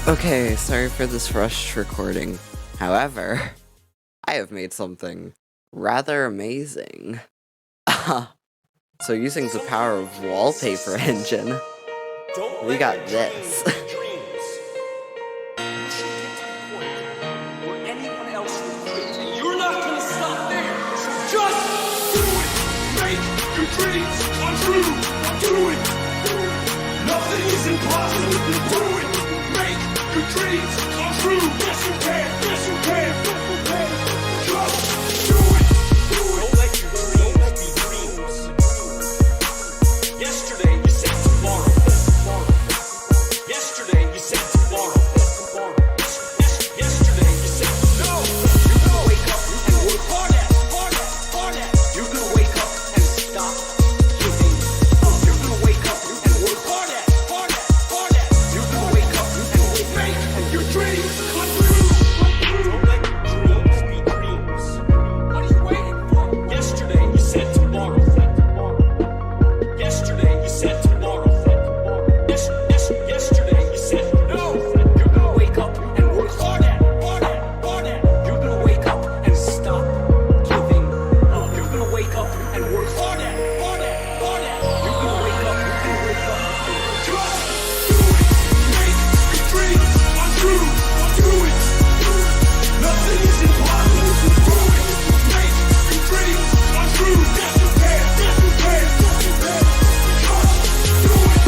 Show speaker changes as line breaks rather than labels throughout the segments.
Okay, sorry for this rushed recording. However, I have made something rather amazing. So using the power of wallpaper engine, we got this.
You're not gonna stop there, so just do it! Make your dreams come true! Do it! Nothing is impossible! Do it! Make your dreams come true! Yes you can! Yes you can! Just do it! Don't let your dreams be dreams. Yesterday you said tomorrow. Yesterday you said tomorrow. Yesterday you said no. You're gonna wake up and work hard at. You're gonna wake up and stop giving up. You're gonna wake up and work hard at. You're gonna wake up and make your dreams come true. Don't let your dreams be dreams. What are you waiting for? Yesterday you said tomorrow. Yesterday you said tomorrow. Yesterday you said no. You're gonna wake up and work hard at. You're gonna wake up and stop giving up. You're gonna wake up and work hard at. You're gonna wake up and wake up. Just do it. Make your dreams come true. Do it. Nothing is impossible. Do it. Make your dreams come true. Yes you can. Yes you can. Just do it.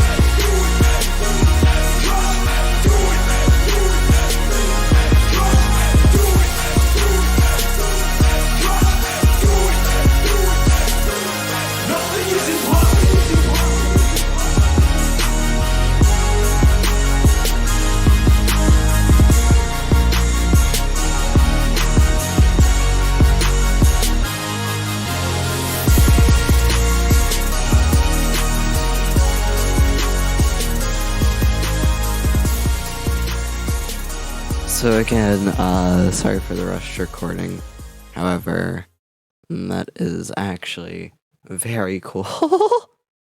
Nothing is impossible.
So again, sorry for the rushed recording. However, that is actually very cool.